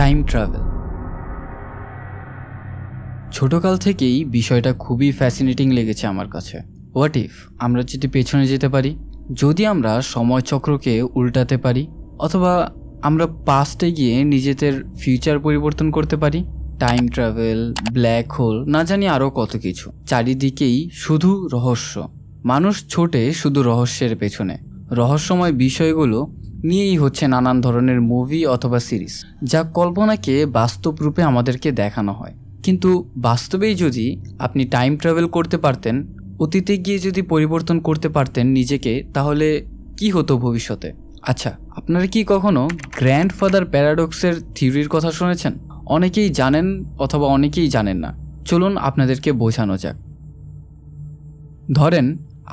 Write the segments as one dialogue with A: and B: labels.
A: Time travel. ছোটকাল থেকেই বিষয়টা খুবই ফ্যাসিনেটিং লেগেছে আমার কাছে। হোয়াট ইফ আমরা যদি পেছনে যেতে পারি, যদি আমরা সময়চক্রকে উল্টাতে পারি, অথবা আমরা পাস্টে গিয়ে নিজেদের ফিউচার পরিবর্তন করতে পারি। টাইম ট্রাভেল, ব্ল্যাক হোল, না জানি আরও কত কিছু। চারিদিকেই শুধু রহস্য। মানুষ ছোটে শুধু রহস্যের পেছনে। রহস্যময় বিষয়গুলো নিয়েই হচ্ছে নানান ধরনের মুভি অথবা সিরিজ, যা কল্পনাকে বাস্তব রূপে আমাদেরকে দেখানো হয়। কিন্তু বাস্তবেই যদি আপনি টাইম ট্রাভেল করতে পারতেন, অতীতে গিয়ে যদি পরিবর্তন করতে পারতেন নিজেকে, তাহলে কি হতো ভবিষ্যতে? আচ্ছা, আপনারা কি কখনো গ্র্যান্ডফাদার প্যারাডক্সের থিওরির কথা শুনেছেন? অনেকেই জানেন অথবা অনেকেই জানেন না। চলুন আপনাদেরকে বোঝানো যাক। ধরেন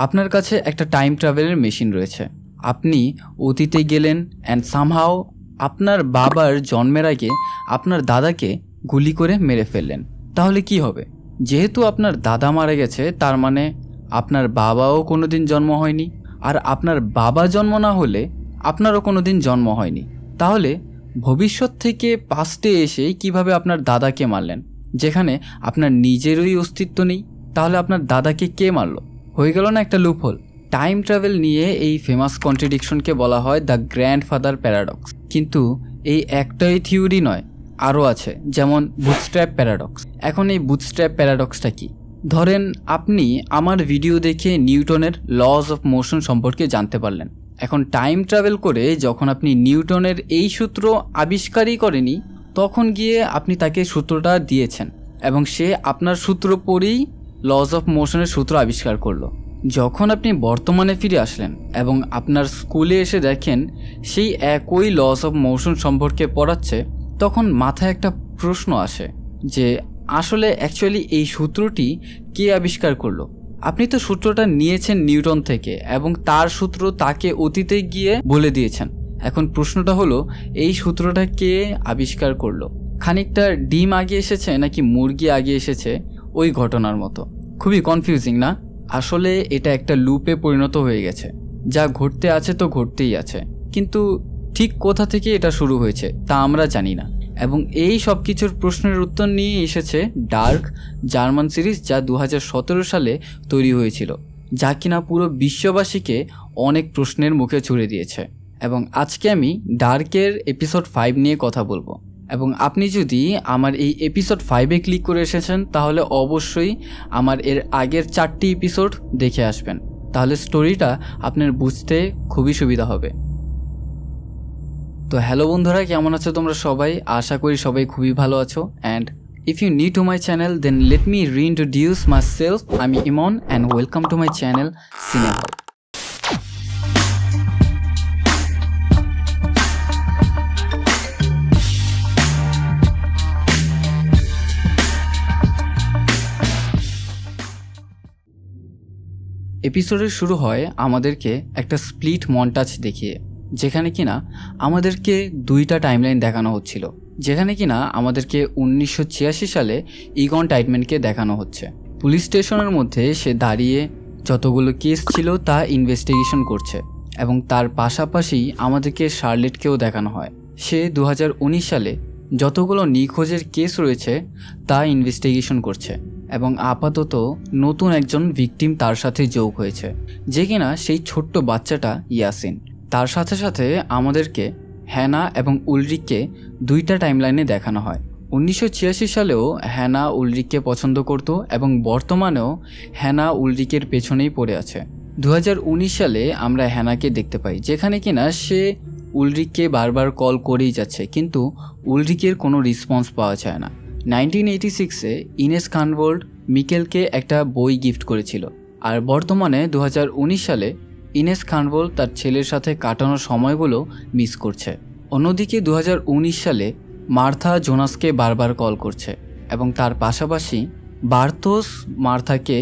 A: আপনার কাছে একটা টাইম ট্রাভেলের মেশিন রয়েছে। আপনি অতীতে গেলেন অ্যান্ড সামহাও আপনার বাবার জন্মের আগে আপনার দাদাকে গুলি করে মেরে ফেললেন। তাহলে কি হবে? যেহেতু আপনার দাদা মারা গেছে, তার মানে আপনার বাবাও কোনোদিন জন্ম হয়নি, আর আপনার বাবা জন্ম না হলে আপনারও কোনোদিন জন্ম হয়নি। তাহলে ভবিষ্যৎ থেকে পাস্টে এসে কিভাবে আপনার দাদাকে মারলেন, যেখানে আপনার নিজেরই অস্তিত্ব নেই? তাহলে আপনার দাদাকে কে মারল? হয়ে গেল না একটা লুপহোল? টাইম ট্রাভেল নিয়ে এই ফেমাস কন্ট্রাডিকশনকে বলা হয় দ্য গ্র্যান্ডফাদার প্যারাডক্স। কিন্তু এই একটাই থিওরি নয়, আরও আছে, যেমন বুটস্ট্র্যাপ প্যারাডক্স। এখন এই বুটস্ট্র্যাপ প্যারাডক্সটা কি? ধরেন আপনি আমার ভিডিও দেখে নিউটনের লজ অফ মোশন সম্পর্কে জানতে পারলেন। এখন টাইম ট্রাভেল করে যখন আপনি নিউটনের এই সূত্র আবিষ্কারই করেনি, তখন গিয়ে আপনি তাকে সূত্রটা দিয়েছেন এবং সে আপনার সূত্র পড়েই লজ অফ মোশনের সূত্র আবিষ্কার করলো। যখন আপনি বর্তমানে ফিরে আসলেন এবং আপনার স্কুলে এসে দেখেন সেই একই লজ অফ মোশন সম্পর্কে পড়াচ্ছে, তখন মাথায় একটা প্রশ্ন আসে যে আসলে অ্যাকচুয়ালি এই সূত্রটি কে আবিষ্কার করলো? আপনি তো সূত্রটা নিয়েছেন নিউটন থেকে এবং তার সূত্র তাকে অতীতে গিয়ে বলে দিয়েছেন। এখন প্রশ্নটা হলো, এই সূত্রটা কে আবিষ্কার করলো? খানিকটা ডিম আগে এসেছে নাকি মুরগি আগে এসেছে, ওই ঘটনার মতো। খুবই কনফিউজিং না? আসলে এটা একটা লুপে পরিণত হয়ে গেছে। যা ঘটতে আছে তো ঘটতেই আছে, কিন্তু ঠিক কোথা থেকে এটা শুরু হয়েছে তা আমরা জানি না। এবং এই সব কিছুর প্রশ্নের উত্তর নিয়ে এসেছে ডার্ক, জার্মান সিরিজ, যা 2017 সালে তৈরি হয়েছিল, যা কিনা পুরো বিশ্ববাসীকে অনেক প্রশ্নের মুখে ছুড়ে দিয়েছে। এবং আজকে আমি ডার্কের এপিসোড 5 নিয়ে কথা বলবো। এবং আপনি যদি আমার এই এপিসোড 5-এ ক্লিক করে এসেছেন, তাহলে অবশ্যই আমার এর আগের 4টি এপিসোড দেখে আসবেন, তাহলে স্টোরিটা আপনার বুঝতে খুবই সুবিধা হবে। তো হ্যালো বন্ধুরা, কেমন আছো তোমরা সবাই? আশা করি সবাই খুবই ভালো আছো। And if you new to my channel, then let me reintroduce myself. আমি Emon and welcome to my channel cine hall. এপিসোডের শুরু হয় আমাদেরকে একটা স্প্লিট মন্টাজ দেখিয়ে, যেখানে কিনা আমাদেরকে 2টা টাইমলাইন দেখানো হচ্ছিল। যেখানে কিনা আমাদেরকে 1986 সালে ইগন টাইটম্যানকে দেখানো হচ্ছে। পুলিশ স্টেশনের মধ্যে সে দাঁড়িয়ে যতগুলো কেস ছিল তা ইনভেস্টিগেশন করছে, এবং তার পাশাপাশি আমাদেরকে শার্লেটকেও দেখানো হয়। সে 2019 সালে যতগুলো নিখোঁজের কেস রয়েছে তা ইনভেস্টিগেশন করছে, এবং আপাতত নতুন একজন ভিকটিম তার সাথে যোগ হয়েছে, যে কিনা সেই ছোট্ট বাচ্চাটা ইয়াসিন। তার সাথে সাথে আমাদেরকে হ্যানা এবং উলরিককে 2টা টাইমলাইনে দেখানো হয়। 1986 সালেও হ্যানা উলরিককে পছন্দ করত এবং বর্তমানেও হ্যানা উলরিকের পেছনেই পড়ে আছে। 2019 সালে আমরা হ্যানাকে দেখতে পাই, যেখানে কিনা সে উলরিককে বারবার কল করেই যাচ্ছে, কিন্তু উলরিকের কোনো রেসপন্স পাওয়া যায় না। 1986-এ ইনেস কানভোল্ড মিকেলকে একটা বই গিফট করেছিল, আর বর্তমানে 2019 সালে ইনেস কানভোল্ড তার ছেলের সাথে কাটানো সময়গুলো মিস করছে। অন্যদিকে 2019 সালে মার্থা জোনাসকে বারবার কল করছে, এবং তার পাশাপাশি বার্থোস মার্থাকে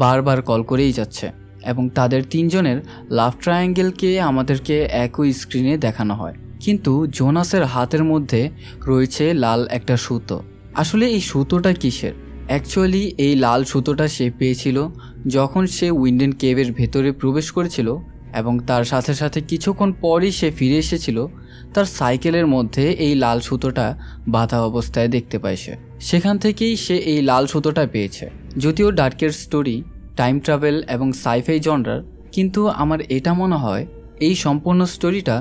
A: বারবার কল করেই যাচ্ছে, এবং তাদের 3জনের লাভ ট্রায়াঙ্গেলকে আমাদেরকে একই স্ক্রিনে দেখানো হয়। কিন্তু জোনাসের হাতের মধ্যে রয়েছে লাল একটা সুতো। আসলে এই সুতোটা কিসের? অ্যাকচুয়ালি এই লাল সুতোটা সে পেয়েছিল যখন সে উইন্ডেন কেভের ভেতরে প্রবেশ করেছিল এবং তার সাথে সাথে কিছুক্ষণ পরই সে ফিরে এসেছিল তার সাইকেলের মধ্যে এই লাল সুতোটা বাঁধা অবস্থায় দেখতে পায় সে। সেখান থেকেই সে এই লাল সুতোটা পেয়েছে। যদিও ডার্কের স্টোরি টাইম ট্রাভেল এবং সাইফাই জনরার, কিন্তু আমার এটা মনে হয় এই সম্পূর্ণ স্টোরিটা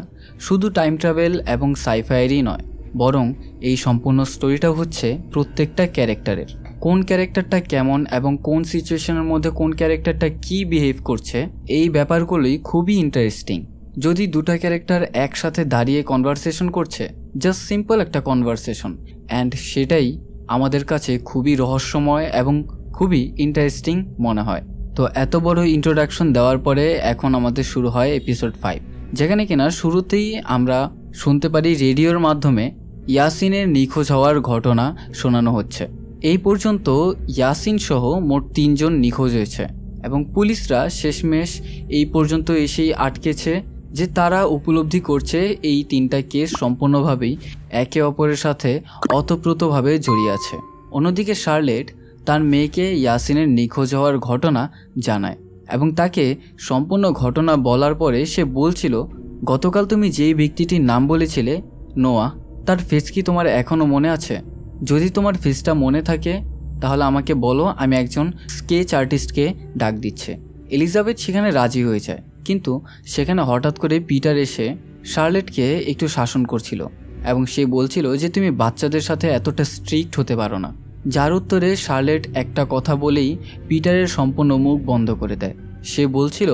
A: শুধু টাইম ট্রাভেল এবং সাইফাইয়েরই নয়, বরং এই সম্পূর্ণ স্টোরিটা হচ্ছে প্রত্যেকটা ক্যারেক্টারের। কোন ক্যারেক্টারটা কেমন এবং কোন সিচুয়েশনের মধ্যে কোন ক্যারেক্টারটা কী বিহেভ করছে, এই ব্যাপারগুলোই খুবই ইন্টারেস্টিং। যদি দুটো ক্যারেক্টার একসাথে দাঁড়িয়ে কনভারসেশন করছে, জাস্ট সিম্পল একটা কনভারসেশন, অ্যান্ড সেটাই আমাদের কাছে খুবই রহস্যময় এবং খুবই ইন্টারেস্টিং মনে হয়। তো এত বড় ইন্ট্রোডাকশন দেওয়ার পরে এখন আমাদের শুরু হয় এপিসোড 5, যেখানে কিনা শুরুতেই আমরা শুনতে পারি রেডিওর মাধ্যমে ইয়াসিনের নিখোঁজ হওয়ার ঘটনা শোনানো হচ্ছে। এই পর্যন্ত ইয়াসিন সহ মোট 3 জন নিখোঁজ হয়েছে এবং পুলিশরা শেষমেশ এই পর্যন্ত এসেই আটকেছে যে তারা উপলব্ধি করছে এই 3টা কেস সম্পূর্ণভাবেই একে অপরের সাথে ওতপ্রোতভাবে জড়িয়ে আছে। অন্যদিকে শার্লেট তার মেয়েকে ইয়াসিনের নিখোঁজ হওয়ার ঘটনা জানায় এবং তাকে সম্পূর্ণ ঘটনা বলার পরে সে বলছিল, গতকাল তুমি যেই ব্যক্তিটির নাম বলেছিলে নোয়া, তার ফেস কি তোমার এখনও মনে আছে? যদি তোমার ফেসটা মনে থাকে তাহলে আমাকে বলো, আমি একজন স্কেচ আর্টিস্টকে ডাক দিচ্ছে। এলিজাবেথ সেখানে রাজি হয়ে যায়, কিন্তু সেখানে হঠাৎ করে পিটার এসে শার্লেটকে একটু শাসন করছিল এবং সে বলছিল যে তুমি বাচ্চাদের সাথে এতটা স্ট্রিক্ট হতে পারো না। যার উত্তরে শার্লেট একটা কথা বলেই পিটারের সম্পূর্ণ মুখ বন্ধ করে দেয়। সে বলছিল,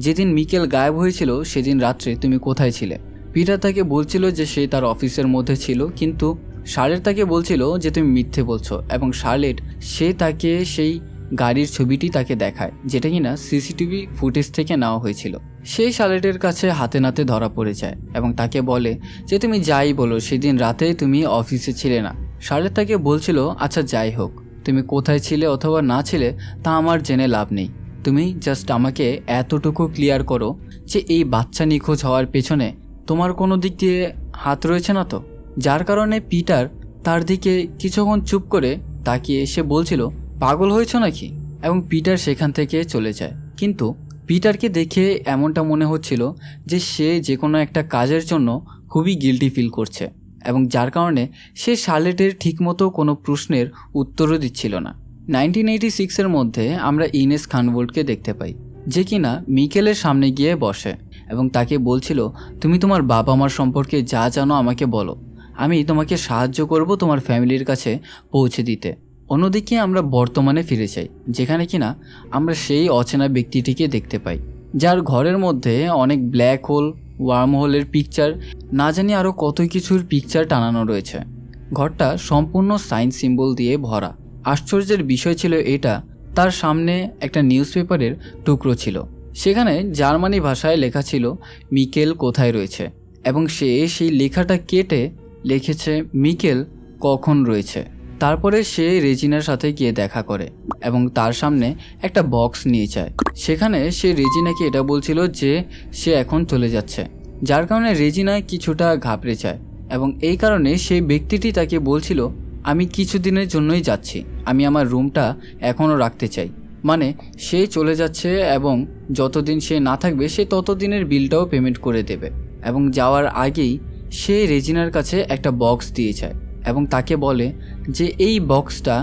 A: যেদিন মিকেল গায়েব হয়েছিল সেদিন রাত্রে তুমি কোথায় ছিলে? পিটার তাকে বলছিল যে সে তার অফিসের মধ্যে ছিল, কিন্তু শার্লেট তাকে বলছিল যে তুমি মিথ্যে বলছো এবং শার্লেট সে তাকে সেই গাড়ির ছবিটি তাকে দেখায়, যেটা কিনা সিসিটিভি ফুটেজ থেকে নেওয়া হয়েছিল। সেই শার্লেটের কাছে হাতে নাতে ধরা পড়ে যায় এবং তাকে বলে যে তুমি যাই বলো সেদিন রাতে তুমি অফিসে ছিলে না। শার্লেট তাকে বলছিল, আচ্ছা যাই হোক, তুমি কোথায় ছিলে অথবা না ছিলে তা আমার জেনে লাভ নেই, তুমি জাস্ট আমাকে এতটুকু ক্লিয়ার করো যে এই বাচ্চা নিখোঁজ হওয়ার পেছনে তোমার কোনো দিক দিয়ে হাত রয়েছে না তো? যার কারণে পিটার তার দিকে কিছুক্ষণ চুপ করে তাকিয়ে সে বলছিল, পাগল হয়েছ নাকি? এবং পিটার সেখান থেকে চলে যায়। কিন্তু পিটারকে দেখে এমনটা মনে হচ্ছিল যে সে যে কোনো একটা কাজের জন্য খুবই গিল্টি ফিল করছে এবং যার কারণে সে শার্লেটের ঠিকমতো কোনো প্রশ্নের উত্তরও দিচ্ছিল না। 1986-এর মধ্যে আমরা ইনেস খানবোল্টকে দেখতে পাই, যে কিনা মিকেলের সামনে গিয়ে বসে এবং তাকে বলছিল, তুমি তোমার বাবা মার সম্পর্কে যা জানো আমাকে বলো, আমি তোমাকে সাহায্য করব তোমার ফ্যামিলির কাছে পৌঁছে দিতে। অন্যদিকে আমরা বর্তমানে ফিরে যাই, যেখানে কিনা আমরা সেই অচেনা ব্যক্তিটিকে দেখতে পাই, যার ঘরের মধ্যে অনেক ব্ল্যাক হোল, ওয়ার্ম হোলের পিকচার, না জানি আরও কত কিছুর পিকচার টানানো রয়েছে। ঘরটা সম্পূর্ণ সাইন সিম্বল দিয়ে ভরা। আশ্চর্যের বিষয় ছিল এটা, তার সামনে একটা নিউজ পেপারের টুকরো ছিল, সেখানে জার্মানি ভাষায় লেখা ছিল মিকেল কোথায় রয়েছে এবং সে সেই লেখাটা কেটে লিখেছে মিকেল কখন রয়েছে। তারপরে সে রেজিনার সাথে গিয়ে দেখা করে এবং তার সামনে একটা বক্স নিয়ে যায়। সেখানে সে রেজিনাকে এটা বলছিল যে সে এখন চলে যাচ্ছে, যার কারণে রেজিনা কিছুটা ঘাবড়ে যায় এবং এই কারণে সেই ব্যক্তিটি তাকে বলছিল, আমি কিছুদিনের জন্যই যাচ্ছি, আমি আমার রুমটা এখনও রাখতে চাই। মানে সে চলে যাচ্ছে এবং যতদিন সে না থাকবে সে ততদিনের বিলটাও পেমেন্ট করে দেবে। এবং যাওয়ার আগেই সে রেজিনার কাছে একটা বক্স দিয়ে যায় এবং তাকে বলে যে এই বক্সটা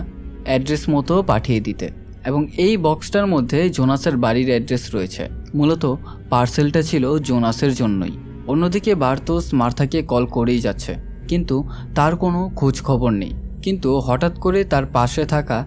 A: অ্যাড্রেস মতো পাঠিয়ে দিতে, এবং এই বক্সটার মধ্যে জোনাসের বাড়ির অ্যাড্রেস রয়েছে। মূলত পার্সেলটা ছিল জোনাসের জন্যই। অন্যদিকে বার্তোস মার্থাকে কল করেই যাচ্ছে, কিন্তু তার কোনো খোঁজ খবর নেই। কিন্তু হঠাৎ করে তার পাশে থাকা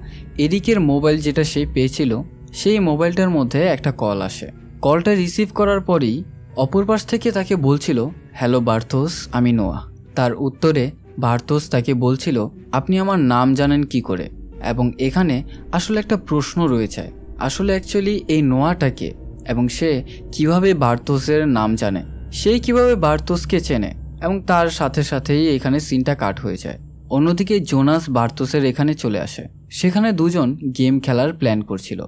A: এরিকের মোবাইল যেটা সে পেয়েছিল, সেই মোবাইলটার মধ্যে একটা কল আসে। কলটা রিসিভ করার পরেই অপর পাশ থেকে তাকে বলছিল, হ্যালো বার্তোস, আমি নোয়া। তার উত্তরে বার্তোস তাকে বলছিল, আপনি আমার নাম জানেন কি করে? এবং এখানে আসলে একটা প্রশ্ন রয়েছে, আসলে অ্যাকচুয়ালি এই নোয়াটাকে এবং সে কিভাবে বার্তোসের নাম জানে, সে কিভাবে বার্তোসকে চেনে, এবং তার সাথে সাথেই এখানে সিনটা কাট হয়ে যায়। অন্যদিকে জোনাস বার্তোসের এখানে চলে আসে। সেখানে দুজন গেম খেলার প্ল্যান করছিল।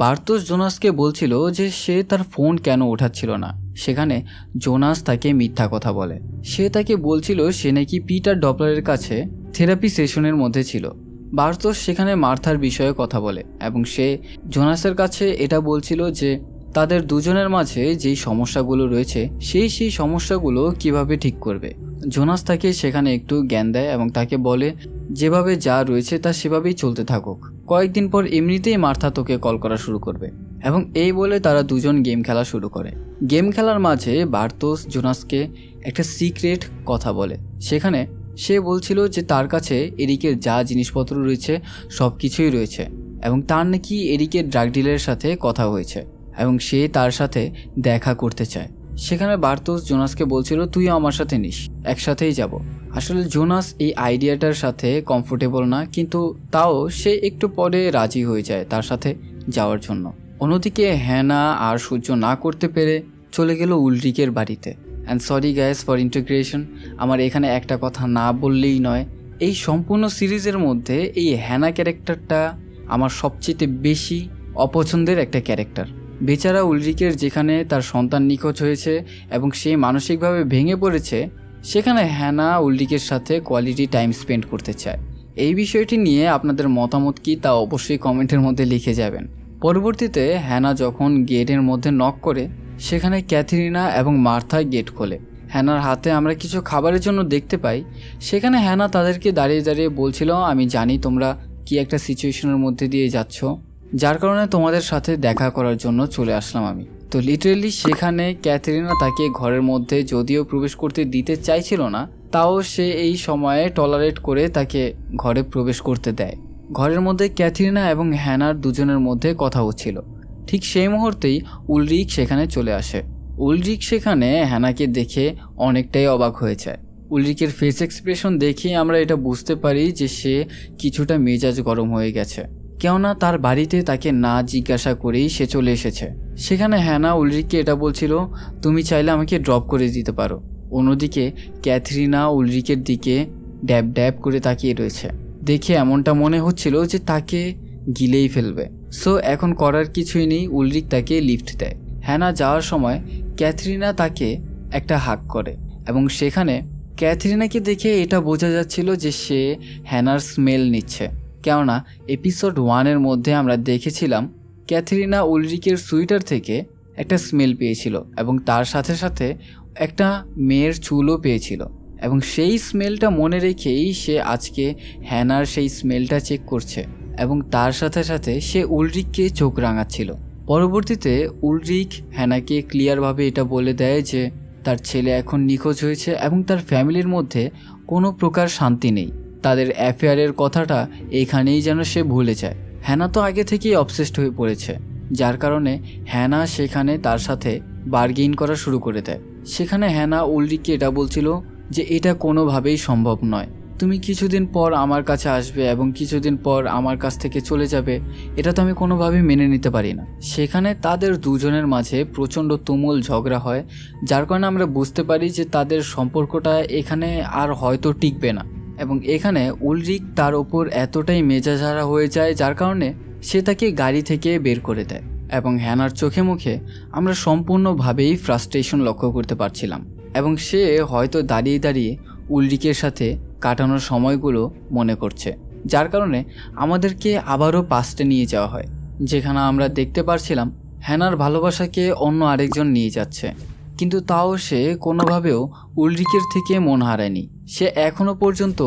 A: বার্তোস জোনাসকে বলছিল যে সে তার ফোন কেন ওঠাচ্ছিল না। সেখানে জোনাস তাকে মিথ্যা কথা বলে। সে তাকে বলছিল সে নাকি পিটার ডপলারের কাছে থেরাপি সেশনের মধ্যে ছিল। বার্তোস সেখানে মার্থার বিষয়ে কথা বলে এবং সে জোনাসের কাছে এটা বলছিল যে তাদের দুজনের মাঝে যেই সমস্যাগুলো রয়েছে সেই সমস্যাগুলো কিভাবে ঠিক করবে। জোনাস তাকে সেখানে একটু জ্ঞান দেয় এবং তাকে বলে যেভাবে যা রয়েছে তা সেভাবেই চলতে থাকুক, কয়েকদিন পর এমনিতেই মার্থা তোকে কল করা শুরু করবে। এবং এই বলে তারা দুজন গেম খেলা শুরু করে। গেম খেলার মাঝে বার্তোস জোনাসকে একটা সিক্রেট কথা বলে। সেখানে সে বলছিল যে তার কাছে এরিকের যা জিনিসপত্র রয়েছে সব কিছুই রয়েছে এবং তার নাকি এরিকের ড্রাগ ডিলারের সাথে কথা হয়েছে এবং সে তার সাথে দেখা করতে চায়। সেখানে বার্তোস জোনাসকে বলছিল তুইও আমার সাথে নিস, একসাথেই যাব। আসলে জোনাস এই আইডিয়াটার সাথে কমফোর্টেবল না, কিন্তু তাও সে একটু পরে রাজি হয়ে যায় তার সাথে যাওয়ার জন্য। অন্যদিকে হ্যানা আর সহ্য না করতে পেরে চলে গেল উলরিকের বাড়িতে। And sorry guys for integration, আমার এখানে একটা কথা না বললেই নয়, এই সম্পূর্ণ সিরিজের মধ্যে এই হ্যানা ক্যারেক্টারটা আমার সবচেয়ে বেশি অপছন্দের একটা ক্যারেক্টার। বেচারা উলরিকের যেখানে তার সন্তান নিখোঁজ হয়েছে এবং সে মানসিকভাবে ভেঙে পড়েছে, সেখানে হ্যানা উলরিকের সাথে কোয়ালিটি টাইম স্পেন্ড করতে চায়। এই বিষয়টি নিয়ে আপনাদের মতামত কি তা অবশ্যই কমেন্টের মধ্যে লিখে যাবেন। পরবর্তীতে হ্যানা যখন গেটের মধ্যে নক করে, সেখানে ক্যাথরিনা এবং মার্থা গেট খোলে। হ্যানার হাতে আমরা কিছু খাবারের জন্য দেখতে পাই। সেখানে হ্যানা তাদেরকে দাঁড়িয়ে দাঁড়িয়ে বলছিল আমি জানি তোমরা কি একটা সিচুয়েশনের মধ্যে দিয়ে যাচ্ছ, যার কারণে তোমাদের সাথে দেখা করার জন্য চলে আসলাম আমি। তো লিটারেলি সেখানে ক্যাথরিনা তাকে ঘরের মধ্যে যদিও প্রবেশ করতে দিতে চাইছিল না, তাও সে এই সময়ে টলারেট করে তাকে ঘরে প্রবেশ করতে দেয়। ঘরের মধ্যে ক্যাথরিনা এবং হ্যানার দুজনের মধ্যে কথা হচ্ছিল। ঠিক সেই মুহূর্তেই উলরিক সেখানে চলে আসে। উলরিক সেখানে হ্যানাকে দেখে অনেকটাই অবাক হয়ে যায়। উলরিকের ফেস এক্সপ্রেশন দেখে আমরা এটা বুঝতে পারি যে সে কিছুটা মেজাজ গরম হয়ে গেছে, কেননা তার বাড়িতে তাকে না জিজ্ঞাসা করেই সে চলে এসেছে। সেখানে হ্যানা উলরিককে এটা বলছিল তুমি চাইলে আমাকে ড্রপ করে দিতে পারো। অন্যদিকে ক্যাথরিনা উলরিকের দিকে ড্যাব ড্যাব করে তাকিয়ে রয়েছে। দেখে এমনটা মনে হচ্ছিল যে তাকে গিলেই ফেলবে। সো এখন করার কিছুই নেই, উলরিক তাকে লিফট দেয়। হ্যানা যাওয়ার সময় ক্যাথরিনা তাকে একটা হাগ করে এবং সেখানে ক্যাথরিনাকে দেখে এটা বোঝা যাচ্ছিল যে সে হ্যানার স্মেল নিচ্ছে, কেননা এপিসোড 1-এর মধ্যে আমরা দেখেছিলাম ক্যাথরিনা উলরিকের সুইটার থেকে একটা স্মেল পেয়েছিল এবং তার সাথে সাথে একটা মেয়ের চুলও পেয়েছিল এবং সেই স্মেলটা মনে রেখেই সে আজকে হ্যানার সেই স্মেলটা চেক করছে এবং তার সাথে সাথে সে উলরিককে চোখ রাঙাচ্ছিল। পরবর্তীতে উলরিক হ্যানাকে ক্লিয়ারভাবে এটা বলে দেয় যে তার ছেলে এখন নিখোঁজ হয়েছে এবং তার ফ্যামিলির মধ্যে কোনো প্রকার শান্তি নেই। তাদের অ্যাফেয়ারের কথাটা এখানেই যেন সে ভুলে যায়। হ্যানা তো আগে থেকেই অবসেসড হয়ে পড়েছে, যার কারণে হ্যানা সেখানে তার সাথে বার্গেইন করা শুরু করে দেয়। সেখানে হ্যানা উলরিককে এটা বলছিল যে এটা কোনোভাবেই সম্ভব নয়, তুমি কিছুদিন পর আমার কাছে আসবে এবং কিছুদিন পর আমার কাছ থেকে চলে যাবে, এটা তো আমি কোনোভাবেই মেনে নিতে পারি না। সেখানে তাদের দুজনের মাঝে প্রচণ্ড তুমুল ঝগড়া হয়, যার কারণে আমরা বুঝতে পারি যে তাদের সম্পর্কটা এখানে আর হয়তো টিকবে না। এবং এখানে উলরিক তার ওপর এতটাই মেজাজহারা হয়ে যায়, যার কারণে সে তাকে গাড়ি থেকে বের করে দেয় এবং হ্যানার চোখে মুখে আমরা সম্পূর্ণভাবেই ফ্রাস্ট্রেশন লক্ষ্য করতে পারছিলাম এবং সে হয়তো দাঁড়িয়ে দাঁড়িয়ে উলরিকের সাথে কাটানোর সময়গুলো মনে করছে, যার কারণে আমাদেরকে আবারও পাস্টে নিয়ে যাওয়া হয়, যেখানে আমরা দেখতে পারছিলাম হ্যানার ভালোবাসাকে অন্য আরেকজন নিয়ে যাচ্ছে, কিন্তু তাও সে কোনোভাবেও উলরিকের থেকে মন হারায়নি। সে এখনও পর্যন্ত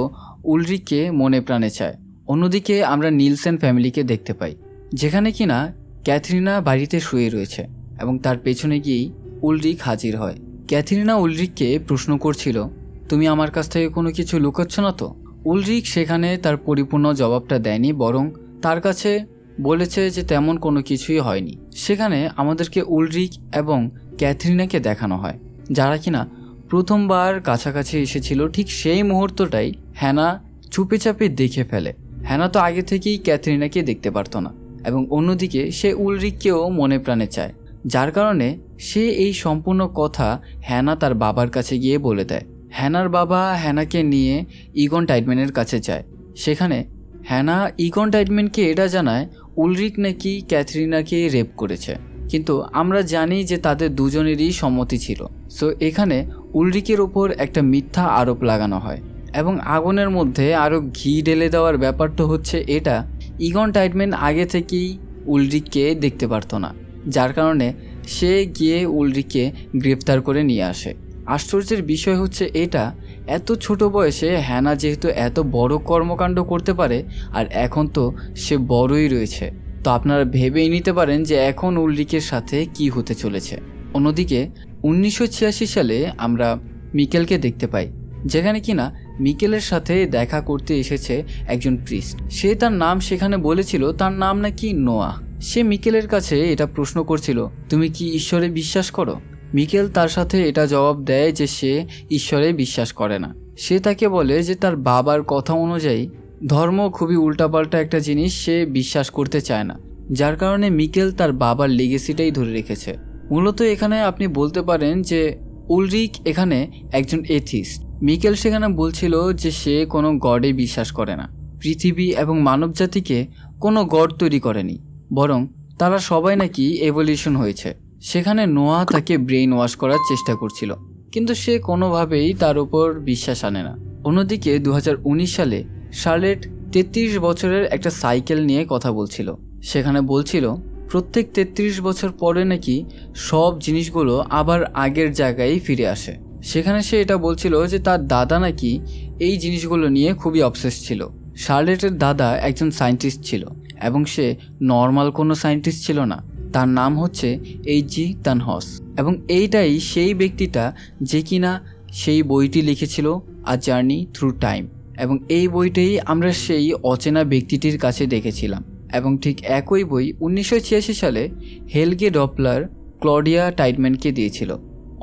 A: উলরিককে মনে প্রাণে চায়। অন্যদিকে আমরা নিলসেন ফ্যামিলিকে দেখতে পাই, যেখানে কিনা ক্যাথরিনা বাড়িতে শুয়ে রয়েছে এবং তার পেছনে গিয়েই উলরিক হাজির হয়। ক্যাথরিনা উলরিককে প্রশ্ন করছিল তুমি আমার কাছ থেকে কোনো কিছু লুকাচ্ছ না তো? উলরিক সেখানে তার পরিপূর্ণ জবাবটা দেয়নি, বরং তার কাছে বলেছে যে তেমন কোনো কিছুই হয়নি। সেখানে আমাদেরকে উলরিক এবং ক্যাথরিনাকে দেখানো হয়, যারা কিনা প্রথমবার কাছাকাছি এসেছিল। ঠিক সেই মুহূর্তটাই হ্যানা চুপে চাপে দেখে ফেলে। হ্যানা তো আগে থেকেই ক্যাথরিনাকে দেখতে পারতো না এবং অন্যদিকে সে উলরিককেও মনে প্রাণে চায়, যার কারণে সে এই সম্পূর্ণ কথা হ্যানা তার বাবার কাছে গিয়ে বলে দেয়। হ্যানার বাবা হ্যানাকে নিয়ে ইগন টাইডম্যানের কাছে যায়। সেখানে হ্যানা ইগন টাইডম্যানকে এটা জানায় উলরিক নাকি ক্যাথরিনাকে রেপ করেছে, কিন্তু আমরা জানি যে তাদের দুজনেরই সম্মতি ছিল। সো এখানে উলরিকের ওপর একটা মিথ্যা আরোপ লাগানো হয় এবং আগুনের মধ্যে আরও ঘি ঢেলে দেওয়ার ব্যাপারটা হচ্ছে এটা, ইগন টাইডম্যান আগে থেকেই উলরিককে দেখতে পারতো না, যার কারণে সে গিয়ে উলরিককে গ্রেফতার করে নিয়ে আসে। আশ্চর্যের বিষয় হচ্ছে এটা, এত ছোট বয়সে হ্যানা যেহেতু এত বড় কর্মকাণ্ড করতে পারে, আর এখন তো সে বড়ই রয়েছে, তো আপনারা ভেবেই নিতে পারেন যে এখন উলরিকের সাথে কি হতে চলেছে। অন্যদিকে 1986 সালে আমরা মিকেলকে দেখতে পাই, যেখানে কিনা মিকেলের সাথে দেখা করতে এসেছে একজন প্রিস্ট। সে তার নাম সেখানে বলেছিল, তার নাম নাকি নোয়া। সে মিকেলের কাছে এটা প্রশ্ন করছিল, তুমি কি ঈশ্বরে বিশ্বাস করো? মিকেল তার সাথে এটা জবাব দেয় যে সে ঈশ্বরে বিশ্বাস করে না। সে তাকে বলে যে তার বাবার কথা অনুযায়ী ধর্ম খুবই উল্টাপাল্টা একটা জিনিস, সে বিশ্বাস করতে চায় না, যার কারণে মিকেল তার বাবার লেগেসিটাই ধরে রেখেছে। মূলত এখানে আপনি বলতে পারেন যে উলরিক এখানে একজন এথিস্ট। মিকেল সেখানে বলছিল যে সে কোনো গডে বিশ্বাস করে না, পৃথিবী এবং মানবজাতিকে কোনো গড তৈরি করেনি, বরং তারা সবাই নাকি এভলিউশন হয়েছে। সেখানে নোয়া তাকে ব্রেইন ওয়াশ করার চেষ্টা করছিল, কিন্তু সে কোনোভাবেই তার উপর বিশ্বাস আনে না। অন্যদিকে 2019 সালে শার্লেট 33 বছরের একটা সাইকেল নিয়ে কথা বলছিল। সেখানে বলছিল প্রত্যেক 33 বছর পরে নাকি সব জিনিসগুলো আবার আগের জায়গায় ফিরে আসে। সেখানে সে এটা বলছিল যে তার দাদা নাকি এই জিনিসগুলো নিয়ে খুবই অবসেস ছিল। শার্লেটের দাদা একজন সায়েন্টিস্ট ছিল, এবং সে নর্মাল কোনো সায়েন্টিস্ট ছিল না। তার নাম হচ্ছে এইচজি তানহস, এবং এইটাই সেই ব্যক্তিটা যে কিনা সেই বইটি লিখেছিল আ জার্নি থ্রু টাইম, এবং এই বইটাই আমরা সেই অচেনা ব্যক্তিটির কাছে দেখেছিলাম। এবং ঠিক একই বই 1986 সালে হেলগে ডপলার ক্লডিয়া টাইটম্যানকে দিয়েছিল।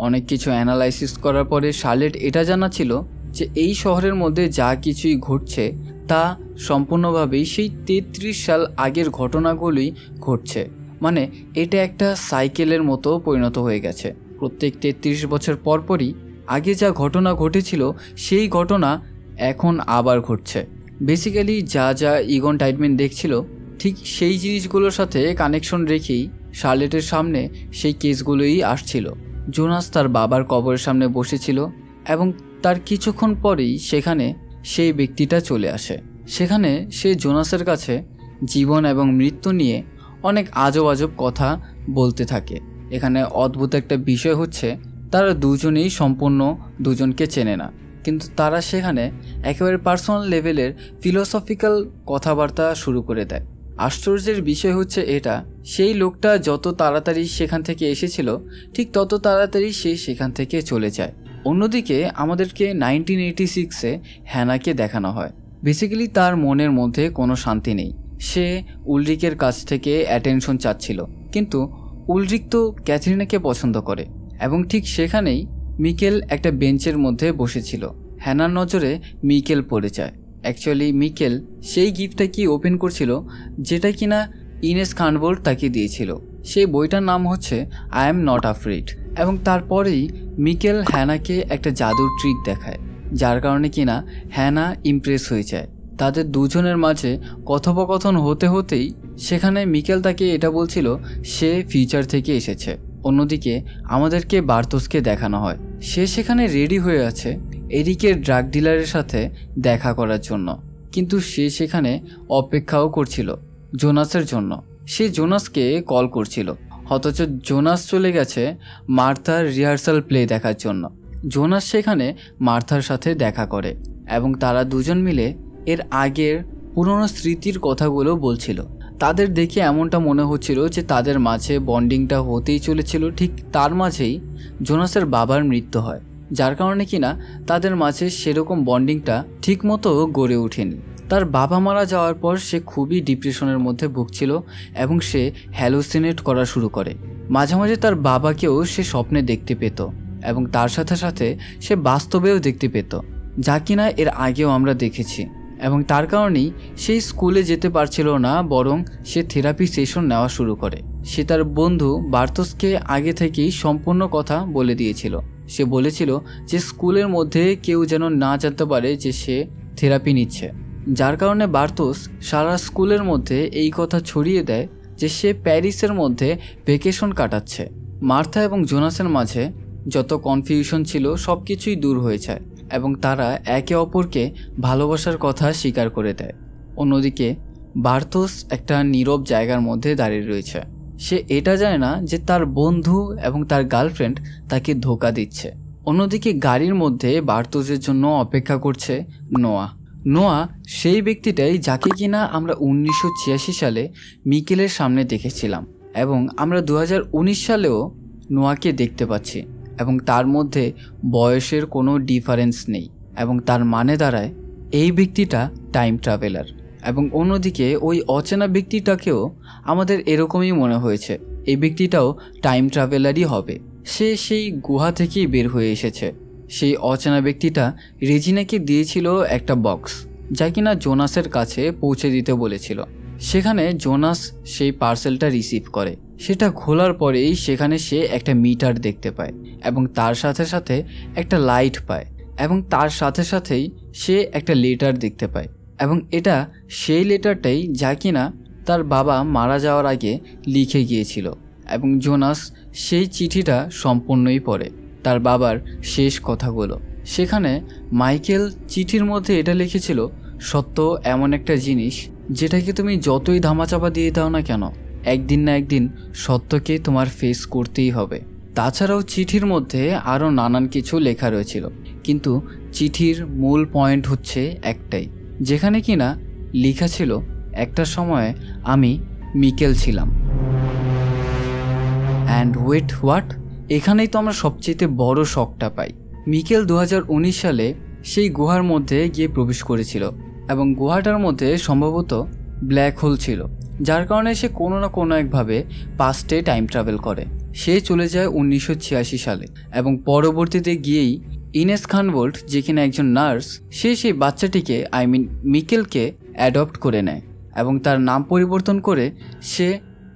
A: অনেক কিছু অ্যানালাইসিস করার পরে শার্লেট এটা জানাছিল যে এই শহরের মধ্যে যা কিছুই ঘটছে তা সম্পূর্ণভাবেই সেই 33 সাল আগের ঘটনাগুলোই ঘটছে। মানে এটা একটা সাইকেলের মতো পরিণত হয়ে গেছে। প্রত্যেক 33 বছর পরপরই আগে যা ঘটনা ঘটেছিল সেই ঘটনা এখন আবার ঘটছে। বেসিক্যালি যা যা ইগন টাইটম্যান দেখছিল ঠিক সেই জিনিসগুলোর সাথে কানেকশন রেখেই শার্লেটের সামনে সেই কেসগুলোই আসছিল। জোনাস তার বাবার কবরের সামনে বসেছিল, এবং তার কিছুক্ষণ পরেই সেখানে সেই ব্যক্তিটা চলে আসে। সেখানে সে জোনাসের কাছে জীবন এবং মৃত্যু নিয়ে অনেক আজব আজব কথা বলতে থাকে। এখানে অদ্ভুত একটা বিষয় হচ্ছে তারা দুজনেই সম্পূর্ণ দুজনকে চেনে না, কিন্তু তারা সেখানে একেবারে পার্সোনাল লেভেলের ফিলোসফিক্যাল কথাবার্তা শুরু করে দেয়। আশ্চর্যের বিষয় হচ্ছে এটা, সেই লোকটা যত তাড়াতাড়ি সেখান থেকে এসেছিল ঠিক তত তাড়াতাড়ি সে সেখান থেকে চলে যায়। অন্যদিকে আমাদেরকে 1986-এ হ্যানাকে দেখানো হয়। বেসিক্যালি তার মনের মধ্যে কোনো শান্তি নেই। সে উলরিকের কাছ থেকে অ্যাটেনশন চাচ্ছিল, কিন্তু উলরিক তো ক্যাথরিনাকে পছন্দ করে। এবং ঠিক সেখানেই মিকেল একটা বেঞ্চের মধ্যে বসেছিল। হ্যানার নজরে মিকেল পড়ে যায়। অ্যাকচুয়ালি মিকেল সেই গিফটটা কি ওপেন করছিল যেটা কিনা ইনেস খানভোল্ট তাকে দিয়েছিল। সেই বইটার নাম হচ্ছে আই এম নট আফ্রেড। এবং তারপরেই মিকেল হ্যানাকে একটা জাদুর ট্রিক দেখায়, যার কারণে কিনা হ্যানা ইমপ্রেস হয়ে যায়। তাদের দুজনের মাঝে কথোপকথন হতে হতেই সেখানে মিকেল তাকে এটা বলছিল সে ফিউচার থেকে এসেছে। অন্যদিকে আমাদেরকে বার্তোসকে দেখানো হয়, সে সেখানে রেডি হয়ে আছে এরিকের ড্রাগ ডিলারের সাথে দেখা করার জন্য, কিন্তু সে সেখানে অপেক্ষাও করছিল জোনাসের জন্য। সে জোনাসকে কল করছিল, অথচ জোনাস চলে গেছে মার্থার রিহার্সাল প্লে দেখার জন্য। জোনাস সেখানে মার্থার সাথে দেখা করে, এবং তারা দুজন মিলে এর আগের পুরনো স্মৃতির কথাগুলো বলছিল। তাদের দেখে এমনটা মনে হচ্ছিল যে তাদের মাঝে বন্ডিংটা হতেই চলেছিল। ঠিক তার মাঝেই জোনাসের বাবার মৃত্যু হয়, যার কারণে কিনা তাদের মাঝে সেরকম বন্ডিংটা ঠিকমতো গড়ে ওঠেনি। তার বাবা মারা যাওয়ার পর সে খুবই ডিপ্রেশনের মধ্যে ভুগছিল, এবং সে হ্যালুসিনেট করা শুরু করে। মাঝে মাঝে তার বাবাকেও সে স্বপ্নে দেখতে পেত, এবং তার সাথে সাথে সে বাস্তবেও দেখতে পেত, যা কিনা এর আগেও আমরা দেখেছি। এবং তার কারণেই সেই স্কুলে যেতে পারছিল না, বরং সে থেরাপি সেশন নেওয়া শুরু করে। সে তার বন্ধু বার্তোসকে আগে থেকেই সম্পূর্ণ কথা বলে দিয়েছিল। সে বলেছিল যে স্কুলের মধ্যে কেউ যেন না জানতে পারে যে সে থেরাপি নিচ্ছে, যার কারণে বার্তোস সারা স্কুলের মধ্যে এই কথা ছড়িয়ে দেয় যে সে প্যারিসের মধ্যে ভ্যাকেশন কাটাচ্ছে। মার্থা এবং জোনাসের মাঝে যত কনফিউশন ছিল সব কিছুই দূর হয়ে যায়, এবং তারা একে অপরকে ভালোবাসার কথা স্বীকার করে দেয়। অন্যদিকে বার্তোস একটা নীরব জায়গার মধ্যে দাঁড়িয়ে রয়েছে, সে এটা জানে না যে তার বন্ধু এবং তার গার্লফ্রেন্ড তাকে ধোঁকা দিচ্ছে। অন্যদিকে গাড়ির মধ্যে বার্তোজের জন্য অপেক্ষা করছে নোয়া। নোয়া সেই ব্যক্তিটাই যাকে কিনা আমরা 1986 সালে মিকেলের সামনে দেখেছিলাম এবং আমরা 2019 সালেও নোয়াকে দেখতে পাচ্ছি এবং তার মধ্যে বয়সের কোনো ডিফারেন্স নেই এবং তার মানে দাঁড়ায় এই ব্যক্তিটা টাইম ট্রাভেলার। এবং অন্যদিকে ওই অচেনা ব্যক্তিটাকেও আমাদের এরকমই মনে হয়েছে এই ব্যক্তিটাও টাইম ট্রাভেলারই হবে। সে সেই গুহা থেকেই বের হয়ে এসেছে। সেই অচেনা ব্যক্তিটা রেজিনাকে দিয়েছিল একটা বক্স যা কিনা জোনাসের কাছে পৌঁছে দিতে বলেছিল। সেখানে জোনাস সেই পার্সেলটা রিসিভ করে। সেটা খোলার পরেই সেখানে সে একটা মিটার দেখতে পায় এবং তার সাথে সাথে একটা লাইট পায় এবং তার সাথে সাথেই সে একটা লেটার দেখতে পায় এবং এটা সেই লেটারটাই যা কিনা তার বাবা মারা যাওয়ার আগে লিখে গিয়েছিল। এবং জোনাস সেই চিঠিটা সম্পূর্ণই পড়ে, তার বাবার শেষ কথাগুলো। সেখানে মাইকেল চিঠির মধ্যে এটা লিখেছিল, সত্য এমন একটা জিনিস যেটাকে তুমি যতই ধামাচাপা দিয়ে দাও না কেন, একদিন না একদিন সত্যকে তোমার ফেস করতেই হবে। তাছাড়াও চিঠির মধ্যে আরও নানান কিছু লেখা রয়েছিল, কিন্তু চিঠির মূল পয়েন্ট হচ্ছে একটাই, যেখানে কিনা লেখা ছিল একটা সময়ে আমি মিকেল ছিলাম। অ্যান্ড ওয়েট হোয়াট, এখানেই তো আমরা সবচেয়ে বড় শকটা পাই। মিকেল 2019 সালে সেই গুহার মধ্যে গিয়ে প্রবেশ করেছিল এবং গুহাটার মধ্যে সম্ভবত ব্ল্যাক হোল ছিল, যার কারণে সে কোনো না কোনো একভাবে পাস্টে টাইম ট্রাভেল করে। সে চলে যায় 1986 সালে এবং পরবর্তীতে গিয়েই ইনেস খানভোল্ট, যে কিনা একজন নার্স, সে সেই বাচ্চাটিকে মিকেলকে অ্যাডপ্ট করে নেয় এবং তার নাম পরিবর্তন করে সে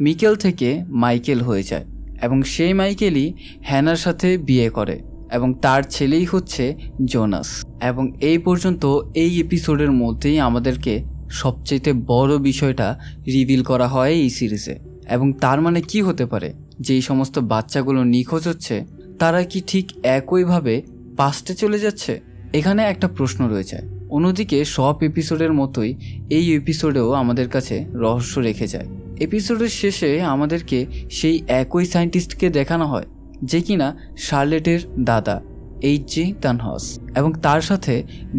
A: মিকেল থেকে মাইকেল হয়ে যায় এবং সেই মাইকেলই হ্যানার সাথে বিয়ে করে এবং তার ছেলেই হচ্ছে জোনাস। এবং এই পর্যন্ত এই এপিসোডের মধ্যেই আমাদেরকে সবচেয়ে বড় বিষয়টা রিভিল করা হয় এই সিরিজে। এবং তার মানে কি হতে পারে, যেই সমস্ত বাচ্চাগুলো নিখোঁজ হচ্ছে তারা কি ঠিক একইভাবে পাস্টে চলে যাচ্ছে? এখানে একটা প্রশ্ন রয়েছে। অন্যদিকে সব এপিসোডের মতোই এই এপিসোডেও আমাদের কাছে রহস্য রেখে যায়। এপিসোডের শেষে আমাদেরকে সেই একই সায়েন্টিস্টকে দেখানো হয় যে কিনা শার্লেটের দাদা এইচ.জি. তানহস, এবং তার সাথে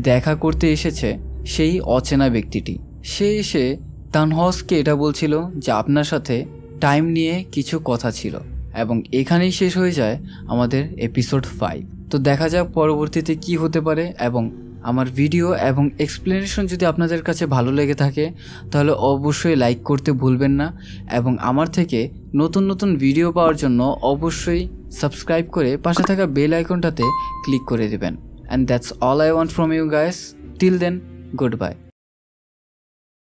A: দেখা করতে এসেছে সেই অচেনা ব্যক্তিটি। সে এসে তানহসকে এটা বলছিল যে আপনার সাথে টাইম নিয়ে কিছু কথা ছিল। এবং এখানেই শেষ হয়ে যায় আমাদের এপিসোড 5। তো দেখা যাক পরবর্তীতে কি হতে পারে। এবং আমার ভিডিও এবং এক্সপ্লেনেশন যদি আপনাদের কাছে ভালো লেগে থাকে তাহলে অবশ্যই লাইক করতে ভুলবেন না এবং আমার থেকে নতুন নতুন ভিডিও পাওয়ার জন্য অবশ্যই সাবস্ক্রাইব করে পাশে থাকা বেল আইকনটাতে ক্লিক করে দেবেন। And that's all I want from you guys. Till then, good by.